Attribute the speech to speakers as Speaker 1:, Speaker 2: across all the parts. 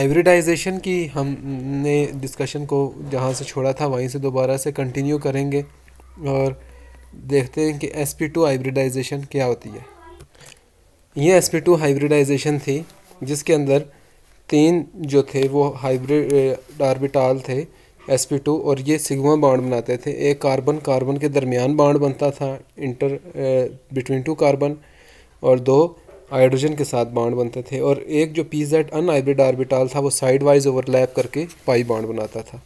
Speaker 1: Hybridisation की हमने discussion को जहाँ से छोड़ा था वहीं से दोबारा से कंटिन्यू करेंगे और देखते हैं कि sp2 हाइब्रिडाइजेशन क्या होती है। ये sp2 हाइब्रिडाइजेशन थी जिसके अंदर तीन जो थे वो हाइब्रिड ऑर्बिटल थे sp2 और ये सिग्मा बॉन्ड बनाते थे। एक कार्बन कार्बन के दरमियान बॉन्ड बनता था इंटर बिटवीन टू कार्बन और दो हाइड्रोजन के साथ बॉन्ड बनते थे और एक जो pz अनहाइब्रिड ऑर्बिटल था वो साइड वाइज ओवरलैप करके पाई बॉन्ड बनाता था।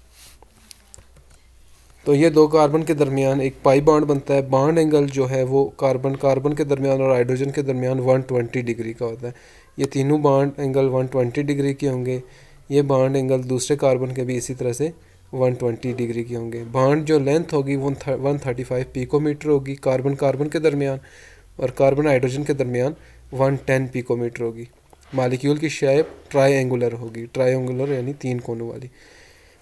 Speaker 1: तो ये दो कार्बन के दरमियान एक पाई बॉन्ड बनता है। बॉन्ड एंगल जो है वो कार्बन कार्बन के दरमियान और हाइड्रोजन के दरमियान 120 डिग्री का होता है। ये तीनों बॉन्ड एंगल 120 डिग्री के होंगे। ये बॉन्ड एंगल दूसरे कार्बन के भी इसी तरह से 120 डिग्री के होंगे। बॉन्ड जो लेंथ होगी वो 135 पिकोमीटर होगी कार्बन कार्बन के दरमियान और कार्बन हाइड्रोजन के दरमियान 110 पिकोमीटर होगी। मालिक्यूल की शेप ट्रायंगुलर होगी, ट्रायंगुलर यानी तीन कोनों वाली।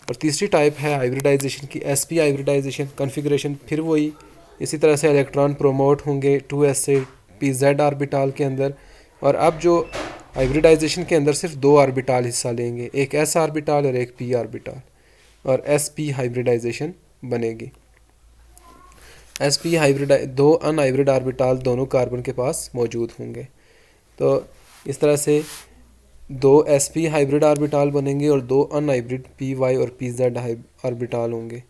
Speaker 1: और तीसरी टाइप है हाइब्रिडाइजेशन की sp हाइब्रिडाइजेशन। कॉन्फ़िगरेशन फिर वही, इसी तरह से इलेक्ट्रॉन प्रोमोट होंगे 2s से pz ऑर्बिटल के अंदर। और अब जो हाइब्रिडाइजेशन के अंदर सिर्फ दो ऑर्बिटल हिस्सा लेंगे, एक s ऑर्बिटल और एक p ऑर्बिटल, और sp हाइब्रिडाइजेशन बनेगी। sp हाइब्रिड दो अनहाइब्रिड ऑर्बिटल दोनों कार्बन के पास मौजूद होंगे। तो इस तरह से दो sp हाइब्रिड ऑर्बिटल बनेंगे और दो अनहाइब्रिड py और pz ऑर्बिटल होंगे।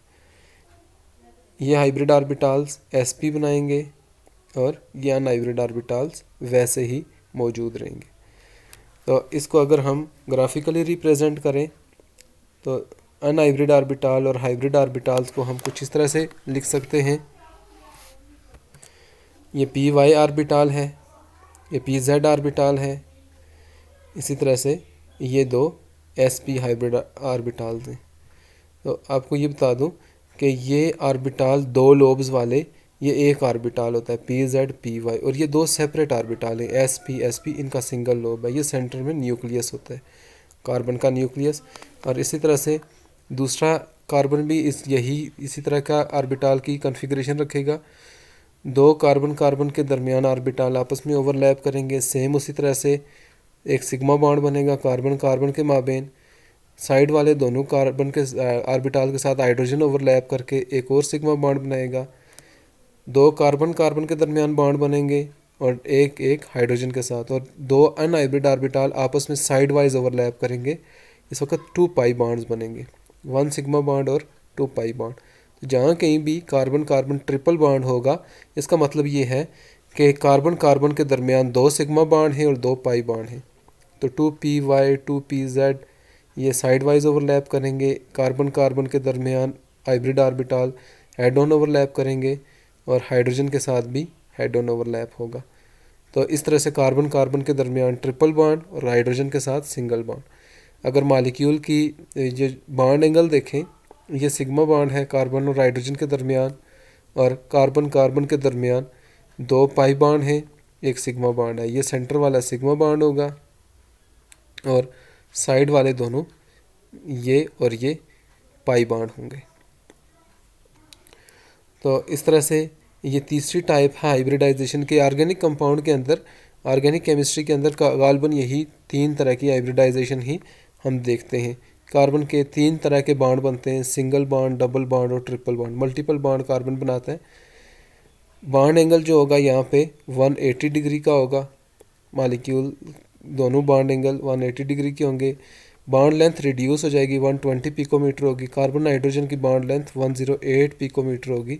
Speaker 1: ये हाइब्रिड ऑर्बिटल्स sp बनाएंगे और ये अनहाइब्रिड ऑर्बिटल्स वैसे ही मौजूद रहेंगे। तो इसको अगर हम ग्राफिकली रिप्रेजेंट करें तो अनहाइब्रिड ऑर्बिटल और हाइब्रिड ऑर्बिटल्स को हम कुछ इस तरह से लिख सकते हैं। ये py ऑर्बिटल है, ये pz ऑर्बिटल है, इसी तरह से ये दो sp हाइब्रिड ऑर्बिटल्स हैं। तो आपको ये बता दूं कि ये ऑर्बिटल दो लोब्स वाले, ये एक ऑर्बिटल होता है pz py और ये दो सेपरेट ऑर्बिटल हैं sp इनका सिंगल लोब है। ये सेंटर में न्यूक्लियस होता है, कार्बन का न्यूक्लियस। और इसी तरह से दूसरा कार्बन भी इसी तरह का ऑर्बिटल की कॉन्फ़िगरेशन रखेगा। दो कार्बन कार्बन के दरमियान ऑर्बिटल आपस में ओवरलैप करेंगे। सेम उसी तरह से एक सिग्मा बॉन्ड बनेगा कार्बन कार्बन के माबेन। साइड वाले दोनों कार्बन के ऑर्बिटल के साथ हाइड्रोजन ओवरलैप करके एक और सिग्मा बॉन्ड बनाएगा। दो कार्बन कार्बन के दरमियान बॉन्ड बनेंगे और एक एक हाइड्रोजन के साथ, और दो अनहाइब्रिड ऑर्बिटल आपस में साइड वाइज ओवरलैप करेंगे। इस वक्त 2 पाई बॉन्ड्स बनेंगे, 1 सिग्मा बॉन्ड और 2 पाई बॉन्ड। तो जहाँ कहीं भी कार्बन कार्बन ट्रिपल बॉन्ड होगा इसका मतलब ये है कि कार्बन कार्बन के दरमियान 2 सिग्मा बॉन्ड हैं और 2 पाई बॉन्ड हैं। तो 2py 2pz ये साइड वाइज ओवरलैप करेंगे। कार्बन कार्बन के दरमियान hybrid orbital head on overlap करेंगे और हाइड्रोजन के साथ भी हेड ऑन ओवरलैप होगा। तो इस तरह से कार्बन कार्बन के दरमियान ट्रिपल बॉन्ड और हाइड्रोजन के साथ सिंगल बॉन्ड। अगर मालिक्यूल की ये बॉन्ड एंगल देखें, ये सिग्मा बॉन्ड है कार्बन और हाइड्रोजन के दरमियान, और कार्बन कार्बन के दरमियान 2 पाई बॉन्ड हैं, एक सिग्मा बॉन्ड है। ये सेंटर वाला सिग्मा बॉन्ड होगा और साइड वाले दोनों ये और ये पाई बॉन्ड होंगे। तो इस तरह से ये तीसरी टाइप है हाइब्रिडाइजेशन के। ऑर्गेनिक कंपाउंड के अंदर, ऑर्गेनिक केमिस्ट्री के अंदर गालबन यही 3 तरह की हाइब्रिडाइजेशन ही हम देखते हैं। कार्बन के 3 तरह के बॉन्ड बनते हैं, सिंगल बॉन्ड, डबल बॉन्ड और triple bond. Multiple bond carbon बनाता है। बॉन्ड एंगल जो होगा यहाँ पे 180 डिग्री का होगा। मालिक्यूल दोनों बॉन्ड एंगल 180 डिग्री के होंगे। बॉन्ड लेंथ रिड्यूस हो जाएगी, 120 पिकोमीटर होगी। कार्बन नाइट्रोजन की बॉन्ड लेंथ 108 पिकोमीटर होगी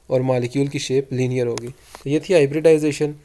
Speaker 1: और मालिक्यूल की शेप लीनियर होगी। तो ये थी हाइब्रिडाइजेशन।